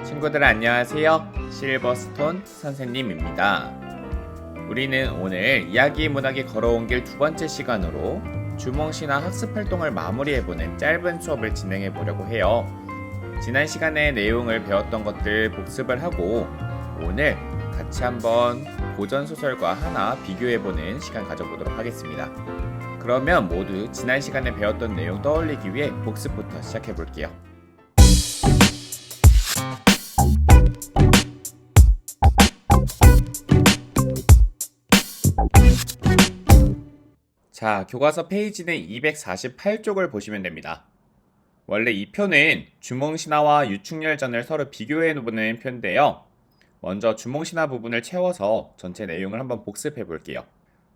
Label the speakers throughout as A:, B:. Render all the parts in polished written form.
A: 친구들 안녕하세요. 실버스톤 선생님입니다. 우리는 오늘 이야기 문학이 걸어온 길 두 번째 시간으로 주몽신화 학습 활동을 마무리해보는 짧은 수업을 진행해 보려고 해요. 지난 시간에 내용을 배웠던 것들 복습을 하고 오늘 같이 한번 고전 소설과 하나 비교해보는 시간 가져보도록 하겠습니다. 그러면 모두 지난 시간에 배웠던 내용 떠올리기 위해 복습부터 시작해 볼게요. 자, 교과서 페이지는 248쪽을 보시면 됩니다. 원래 이 표는 주몽신화와 유충렬전을 서로 비교해보는 표인데요. 먼저 주몽신화 부분을 채워서 전체 내용을 한번 복습해 볼게요.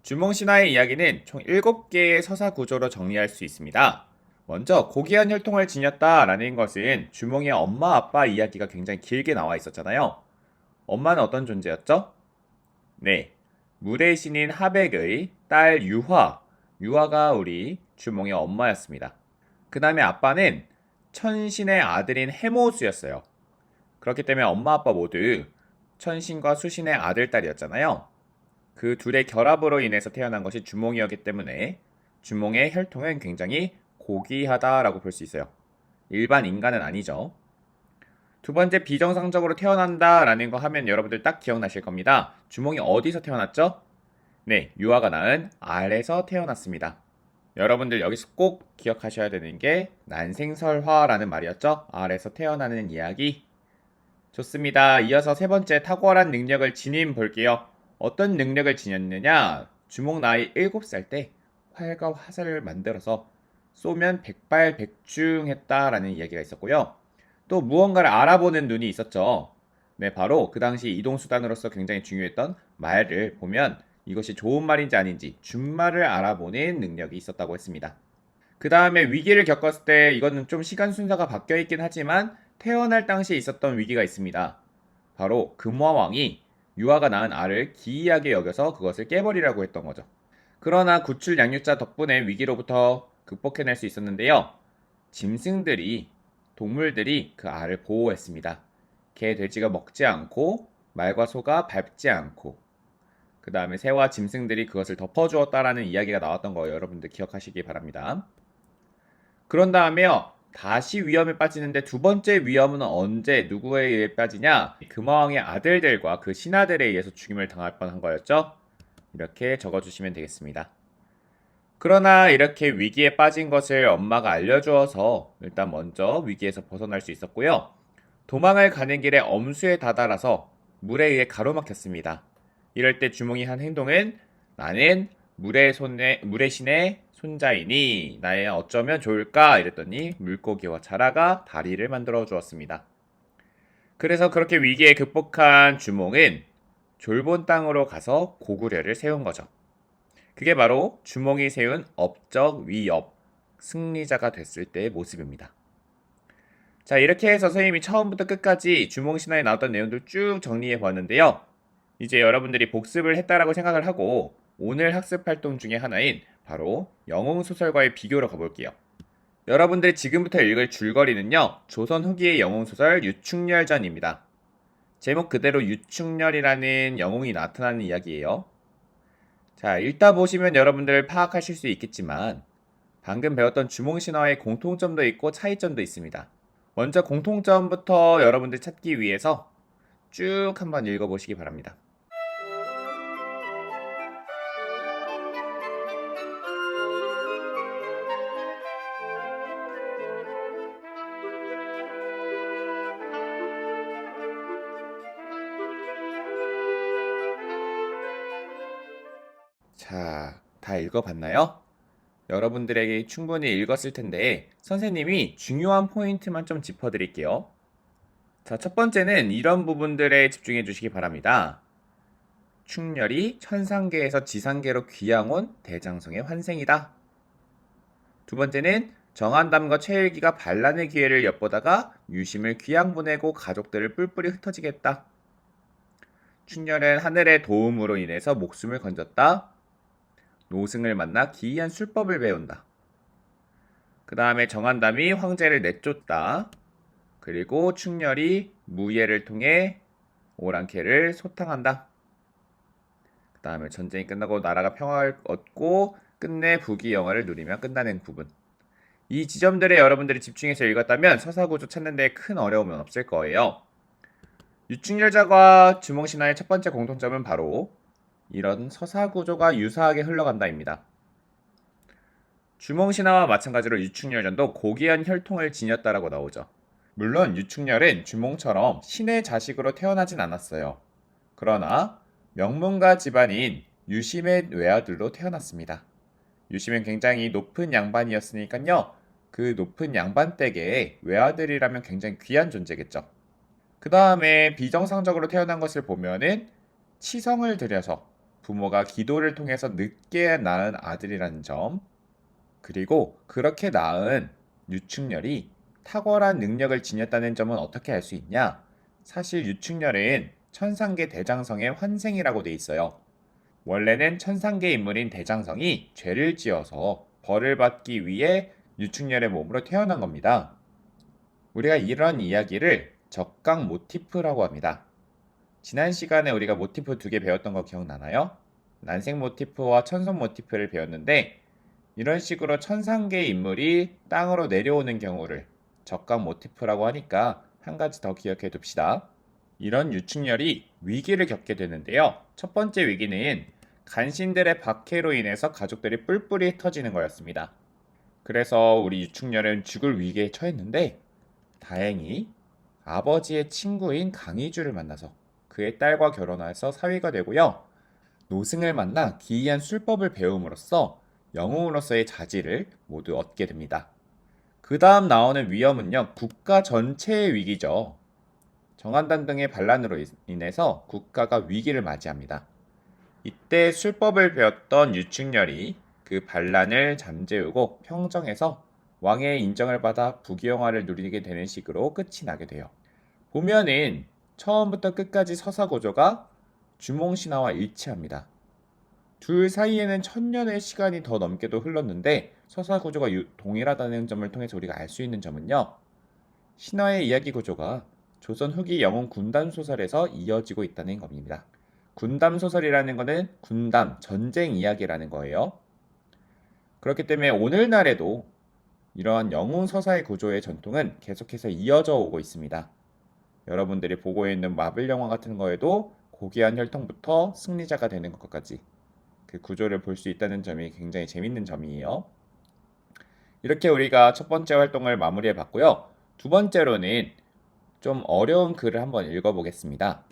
A: 주몽신화의 이야기는 총 7개의 서사 구조로 정리할 수 있습니다. 먼저 고귀한 혈통을 지녔다라는 것은 주몽의 엄마 아빠 이야기가 굉장히 길게 나와 있었잖아요. 엄마는 어떤 존재였죠? 네, 물의 신인 하백의 딸 유화가 우리 주몽의 엄마였습니다. 그 다음에 아빠는 천신의 아들인 해모수였어요. 그렇기 때문에 엄마 아빠 모두 천신과 수신의 아들, 딸이었잖아요. 그 둘의 결합으로 인해서 태어난 것이 주몽이었기 때문에 주몽의 혈통은 굉장히 고귀하다라고 볼 수 있어요. 일반 인간은 아니죠. 두 번째, 비정상적으로 태어난다라는 거 하면 여러분들 딱 기억나실 겁니다. 주몽이 어디서 태어났죠? 네, 유아가 낳은 알에서 태어났습니다. 여러분들 여기서 꼭 기억하셔야 되는 게 난생설화라는 말이었죠? 알에서 태어나는 이야기. 좋습니다. 이어서 세 번째, 탁월한 능력을 지닌 볼게요. 어떤 능력을 지녔느냐? 주몽 나이 7살 때 활과 화살을 만들어서 쏘면 백발백중했다라는 이야기가 있었고요. 또 무언가를 알아보는 눈이 있었죠. 네, 바로 그 당시 이동수단으로서 굉장히 중요했던 말을 보면 이것이 좋은 말인지 아닌지 준말을 알아보는 능력이 있었다고 했습니다. 그 다음에 위기를 겪었을 때 이거는 좀 시간 순서가 바뀌어 있긴 하지만 태어날 당시에 있었던 위기가 있습니다. 바로 금화왕이 유아가 낳은 알을 기이하게 여겨서 그것을 깨버리라고 했던 거죠. 그러나 구출 양육자 덕분에 위기로부터 극복해낼 수 있었는데요. 짐승들이, 동물들이 그 알을 보호했습니다. 개, 돼지가 먹지 않고 말과 소가 밟지 않고 그 다음에 새와 짐승들이 그것을 덮어주었다라는 이야기가 나왔던 거 여러분들 기억하시기 바랍니다. 그런 다음에요. 다시 위험에 빠지는데 두 번째 위험은 언제 누구에 의해 빠지냐? 금화왕의 아들들과 그 신하들에 의해서 죽임을 당할 뻔한 거였죠. 이렇게 적어주시면 되겠습니다. 그러나 이렇게 위기에 빠진 것을 엄마가 알려주어서 일단 먼저 위기에서 벗어날 수 있었고요. 도망을 가는 길에 엄수에 다다라서 물에 의해 가로막혔습니다. 이럴 때 주몽이 한 행동은 나는 물의 신의 손자이니 나의 어쩌면 좋을까 이랬더니 물고기와 자라가 다리를 만들어 주었습니다. 그래서 그렇게 위기에 극복한 주몽은 졸본 땅으로 가서 고구려를 세운 거죠. 그게 바로 주몽이 세운 업적 위업, 승리자가 됐을 때의 모습입니다. 자, 이렇게 해서 선생님이 처음부터 끝까지 주몽신화에 나왔던 내용들 쭉 정리해 보았는데요. 이제 여러분들이 복습을 했다라고 생각을 하고 오늘 학습 활동 중에 하나인 바로 영웅소설과의 비교로 가볼게요. 여러분들이 지금부터 읽을 줄거리는요. 조선 후기의 영웅소설 유충렬전입니다. 제목 그대로 유충렬이라는 영웅이 나타나는 이야기예요. 자, 읽다 보시면 여러분들 파악하실 수 있겠지만 방금 배웠던 주몽신화의 공통점도 있고 차이점도 있습니다. 먼저 공통점부터 여러분들 찾기 위해서 쭉 한번 읽어보시기 바랍니다. 자, 다 읽어봤나요? 여러분들에게 충분히 읽었을 텐데 선생님이 중요한 포인트만 좀 짚어드릴게요. 자, 첫 번째는 이런 부분들에 집중해 주시기 바랍니다. 충렬이 천상계에서 지상계로 귀양 온 대장성의 환생이다. 두 번째는 정한담과 최일기가 반란의 기회를 엿보다가 유심을 귀양 보내고 가족들을 뿔뿔이 흩어지게 했다. 충렬은 하늘의 도움으로 인해서 목숨을 건졌다. 노승을 만나 기이한 술법을 배운다. 그 다음에 정한담이 황제를 내쫓다. 그리고 충렬이 무예를 통해 오랑캐를 소탕한다. 그 다음에 전쟁이 끝나고 나라가 평화를 얻고 끝내 부귀영화를 누리며 끝나는 부분. 이 지점들에 여러분들이 집중해서 읽었다면 서사구조 찾는 데 큰 어려움은 없을 거예요. 유충열자와 주몽신화의 첫 번째 공통점은 바로 이런 서사구조가 유사하게 흘러간다입니다. 주몽신화와 마찬가지로 유충열전도 고귀한 혈통을 지녔다라고 나오죠. 물론 유충열은 주몽처럼 신의 자식으로 태어나진 않았어요. 그러나 명문가 집안인 유심의 외아들로 태어났습니다. 유심은 굉장히 높은 양반이었으니까요. 그 높은 양반댁의 외아들이라면 굉장히 귀한 존재겠죠. 그 다음에 비정상적으로 태어난 것을 보면은 치성을 들여서 부모가 기도를 통해서 늦게 낳은 아들이라는 점, 그리고 그렇게 낳은 유충렬이 탁월한 능력을 지녔다는 점은 어떻게 알 수 있냐? 사실 유충렬은 천상계 대장성의 환생이라고 돼 있어요. 원래는 천상계 인물인 대장성이 죄를 지어서 벌을 받기 위해 유충렬의 몸으로 태어난 겁니다. 우리가 이런 이야기를 적강 모티프라고 합니다. 지난 시간에 우리가 모티프 2개 배웠던 거 기억나나요? 난생 모티프와 천선 모티프를 배웠는데 이런 식으로 천상계 인물이 땅으로 내려오는 경우를 적강 모티프라고 하니까 한 가지 더 기억해 둡시다. 이런 유충렬이 위기를 겪게 되는데요. 첫 번째 위기는 간신들의 박해로 인해서 가족들이 뿔뿔이 터지는 거였습니다. 그래서 우리 유충렬은 죽을 위기에 처했는데 다행히 아버지의 친구인 강희주를 만나서 그의 딸과 결혼해서 사위가 되고요. 노승을 만나 기이한 술법을 배움으로써 영웅으로서의 자질을 모두 얻게 됩니다. 그 다음 나오는 위험은요, 국가 전체의 위기죠. 정한단 등의 반란으로 인해서 국가가 위기를 맞이합니다. 이때 술법을 배웠던 유충렬이 그 반란을 잠재우고 평정해서 왕의 인정을 받아 부귀영화를 누리게 되는 식으로 끝이 나게 돼요. 보면은 처음부터 끝까지 서사고조가 주몽신화와 일치합니다. 둘 사이에는 1000년의 시간이 더 넘게도 흘렀는데 서사구조가 동일하다는 점을 통해서 우리가 알 수 있는 점은요. 신화의 이야기 구조가 조선 후기 영웅 군담 소설에서 이어지고 있다는 겁니다. 군담 소설이라는 것은 군담, 전쟁 이야기라는 거예요. 그렇기 때문에 오늘날에도 이러한 영웅 서사의 구조의 전통은 계속해서 이어져 오고 있습니다. 여러분들이 보고 있는 마블 영화 같은 거에도 고귀한 혈통부터 승리자가 되는 것까지 그 구조를 볼 수 있다는 점이 굉장히 재밌는 점이에요. 이렇게 우리가 첫 번째 활동을 마무리해 봤고요. 두 번째로는 좀 어려운 글을 한번 읽어보겠습니다.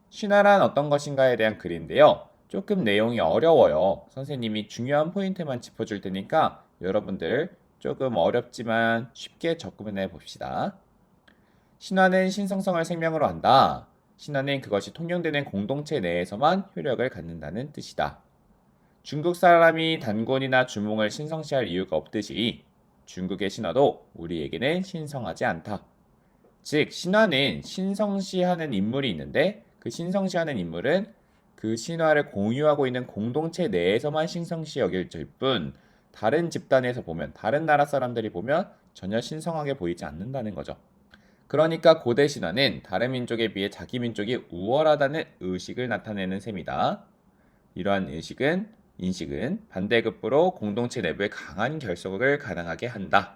A: 신화란 어떤 것인가에 대한 글인데요. 조금 내용이 어려워요. 선생님이 중요한 포인트만 짚어줄 테니까 여러분들 조금 어렵지만 쉽게 접근해 봅시다. 신화는 신성성을 생명으로 한다. 신화는 그것이 통용되는 공동체 내에서만 효력을 갖는다는 뜻이다. 중국 사람이 단곤이나 주몽을 신성시할 이유가 없듯이 중국의 신화도 우리에게는 신성하지 않다. 즉, 신화는 신성시하는 인물이 있는데 그 신성시하는 인물은 그 신화를 공유하고 있는 공동체 내에서만 신성시 여겨질 뿐 다른 집단에서 보면, 다른 나라 사람들이 보면 전혀 신성하게 보이지 않는다는 거죠. 그러니까 고대 신화는 다른 민족에 비해 자기 민족이 우월하다는 의식을 나타내는 셈이다. 이러한 인식은 반대급부로 공동체 내부에 강한 결속을 가능하게 한다.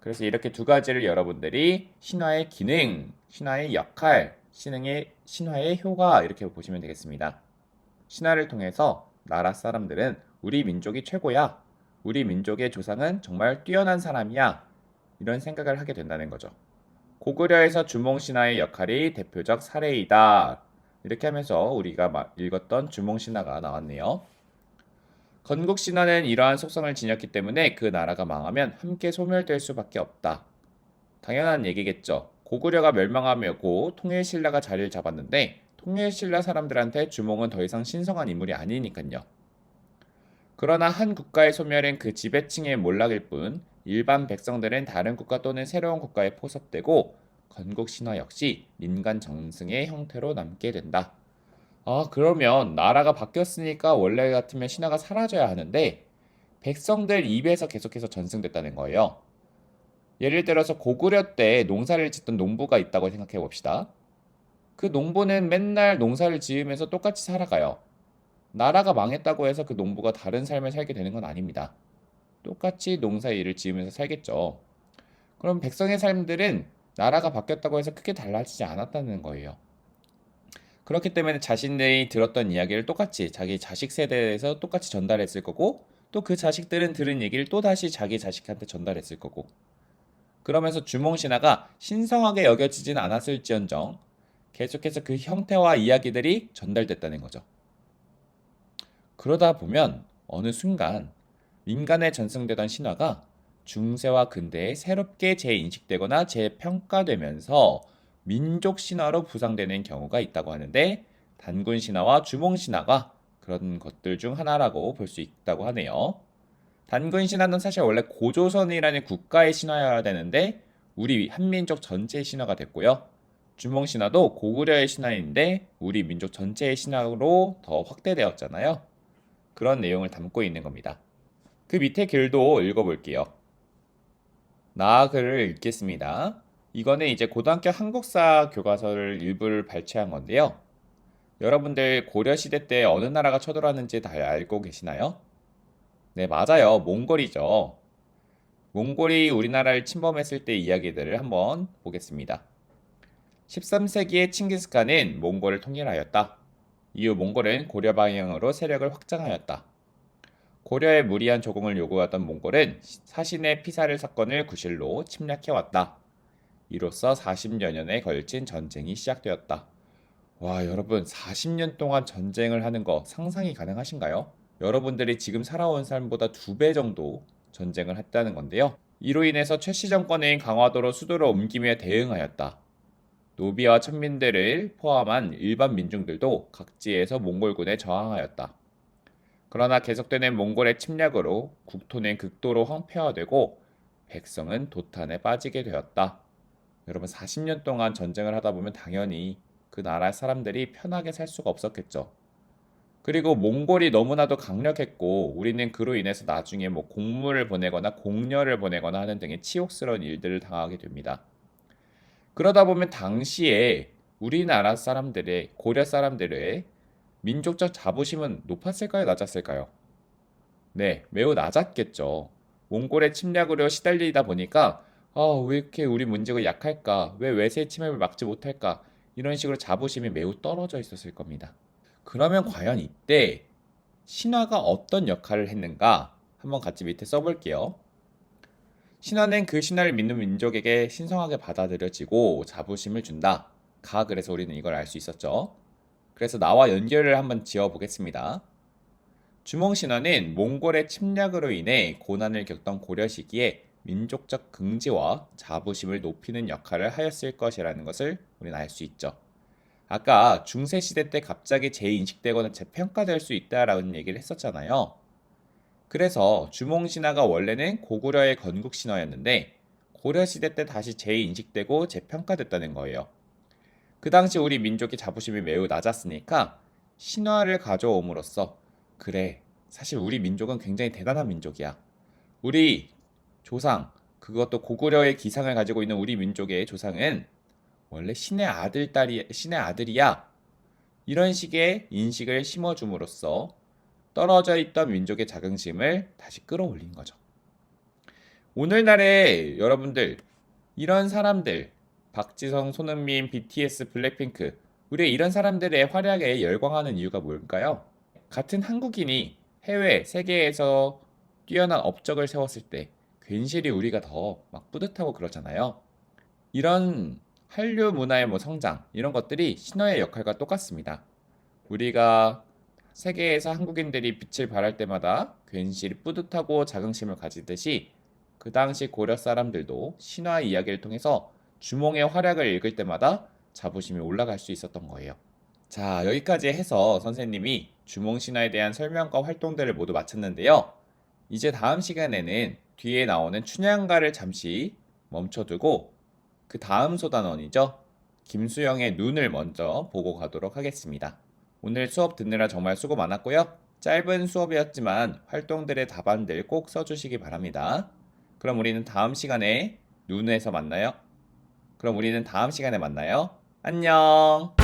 A: 그래서 이렇게 두 가지를 여러분들이 신화의 기능, 신화의 역할, 신화의 효과 이렇게 보시면 되겠습니다. 신화를 통해서 나라 사람들은 우리 민족이 최고야. 우리 민족의 조상은 정말 뛰어난 사람이야. 이런 생각을 하게 된다는 거죠. 고구려에서 주몽신화의 역할이 대표적 사례이다. 이렇게 하면서 우리가 읽었던 주몽신화가 나왔네요. 건국신화는 이러한 속성을 지녔기 때문에 그 나라가 망하면 함께 소멸될 수밖에 없다. 당연한 얘기겠죠. 고구려가 멸망하고 통일신라가 자리를 잡았는데 통일신라 사람들한테 주몽은 더 이상 신성한 인물이 아니니까요. 그러나 한 국가의 소멸은 그 지배층의 몰락일 뿐 일반 백성들은 다른 국가 또는 새로운 국가에 포섭되고 건국신화 역시 민간 정승의 형태로 남게 된다. 그러면 나라가 바뀌었으니까 원래 같으면 신화가 사라져야 하는데 백성들 입에서 계속해서 전승됐다는 거예요. 예를 들어서 고구려 때 농사를 짓던 농부가 있다고 생각해 봅시다. 그 농부는 맨날 농사를 지으면서 똑같이 살아가요. 나라가 망했다고 해서 그 농부가 다른 삶을 살게 되는 건 아닙니다. 똑같이 농사 일을 지으면서 살겠죠. 그럼 백성의 삶들은 나라가 바뀌었다고 해서 크게 달라지지 않았다는 거예요. 그렇기 때문에 자신들이 들었던 이야기를 똑같이 자기 자식 세대에서 똑같이 전달했을 거고, 또 그 자식들은 들은 얘기를 또다시 자기 자식한테 전달했을 거고, 그러면서 주몽신화가 신성하게 여겨지진 않았을지언정 계속해서 그 형태와 이야기들이 전달됐다는 거죠. 그러다 보면 어느 순간 민간에 전승되던 신화가 중세와 근대에 새롭게 재인식되거나 재평가되면서 민족 신화로 부상되는 경우가 있다고 하는데, 단군 신화와 주몽 신화가 그런 것들 중 하나라고 볼 수 있다고 하네요. 단군 신화는 사실 원래 고조선이라는 국가의 신화여야 되는데 우리 한민족 전체의 신화가 됐고요. 주몽 신화도 고구려의 신화인데 우리 민족 전체의 신화로 더 확대되었잖아요. 그런 내용을 담고 있는 겁니다. 그 밑에 글도 읽어볼게요. 나글을 읽겠습니다. 이거는 이제 고등학교 한국사 교과서를 일부를 발췌한 건데요. 여러분들 고려시대 때 어느 나라가 쳐들어왔는지 다 알고 계시나요? 네, 맞아요. 몽골이죠. 몽골이 우리나라를 침범했을 때 이야기들을 한번 보겠습니다. 13세기에 칭기스칸은 몽골을 통일하였다. 이후 몽골은 고려 방향으로 세력을 확장하였다. 고려의 무리한 조공을 요구하던 몽골은 사신의 피살 사건을 구실로 침략해왔다. 이로써 40여 년에 걸친 전쟁이 시작되었다. 와, 여러분, 40년 동안 전쟁을 하는 거 상상이 가능하신가요? 여러분들이 지금 살아온 삶보다 2배 정도 전쟁을 했다는 건데요. 이로 인해서 최씨 정권은 강화도로 수도로 옮기며 대응하였다. 노비와 천민들을 포함한 일반 민중들도 각지에서 몽골군에 저항하였다. 그러나 계속되는 몽골의 침략으로 국토는 극도로 황폐화되고 백성은 도탄에 빠지게 되었다. 여러분, 40년 동안 전쟁을 하다 보면 당연히 그 나라 사람들이 편하게 살 수가 없었겠죠. 그리고 몽골이 너무나도 강력했고 우리는 그로 인해서 나중에 뭐 공물을 보내거나 공녀를 보내거나 하는 등의 치욕스러운 일들을 당하게 됩니다. 그러다 보면 당시에 우리나라 사람들의, 고려 사람들의 민족적 자부심은 높았을까요, 낮았을까요? 네, 매우 낮았겠죠. 몽골의 침략으로 시달리다 보니까 왜 이렇게 우리 민족이 약할까? 왜 외세 침입을 막지 못할까? 이런 식으로 자부심이 매우 떨어져 있었을 겁니다. 그러면 과연 이때 신화가 어떤 역할을 했는가? 한번 같이 밑에 써볼게요. 신화는 그 신화를 믿는 민족에게 신성하게 받아들여지고 자부심을 준다. 그래서 우리는 이걸 알 수 있었죠. 그래서 나와 연결을 한번 지어 보겠습니다. 주몽신화는 몽골의 침략으로 인해 고난을 겪던 고려 시기에 민족적 긍지와 자부심을 높이는 역할을 하였을 것이라는 것을 우리는 알 수 있죠. 아까 중세시대 때 갑자기 재인식되거나 재평가될 수 있다라는 얘기를 했었잖아요. 그래서 주몽신화가 원래는 고구려의 건국신화였는데 고려시대 때 다시 재인식되고 재평가됐다는 거예요. 그 당시 우리 민족의 자부심이 매우 낮았으니까 신화를 가져옴으로써, 그래, 사실 우리 민족은 굉장히 대단한 민족이야. 우리 조상, 그것도 고구려의 기상을 가지고 있는 우리 민족의 조상은 원래 신의 아들이야. 이런 식의 인식을 심어줌으로써 떨어져 있던 민족의 자긍심을 다시 끌어올린 거죠. 오늘날의 여러분들, 이런 사람들, 박지성, 손흥민, BTS, 블랙핑크, 우리 이런 사람들의 활약에 열광하는 이유가 뭘까요? 같은 한국인이 해외, 세계에서 뛰어난 업적을 세웠을 때 괜시리 우리가 더 막 뿌듯하고 그러잖아요. 이런 한류 문화의 뭐 성장, 이런 것들이 신화의 역할과 똑같습니다. 우리가 세계에서 한국인들이 빛을 발할 때마다 괜시리 뿌듯하고 자긍심을 가지듯이 그 당시 고려 사람들도 신화 이야기를 통해서 주몽의 활약을 읽을 때마다 자부심이 올라갈 수 있었던 거예요. 자, 여기까지 해서 선생님이 주몽 신화에 대한 설명과 활동들을 모두 마쳤는데요. 이제 다음 시간에는 뒤에 나오는 춘향가를 잠시 멈춰두고 그 다음 소단원이죠. 김수영의 눈을 먼저 보고 가도록 하겠습니다. 오늘 수업 듣느라 정말 수고 많았고요. 짧은 수업이었지만 활동들의 답안들 꼭 써주시기 바랍니다. 그럼 우리는 다음 시간에 눈에서 만나요? 그럼 우리는 다음 시간에 만나요. 안녕.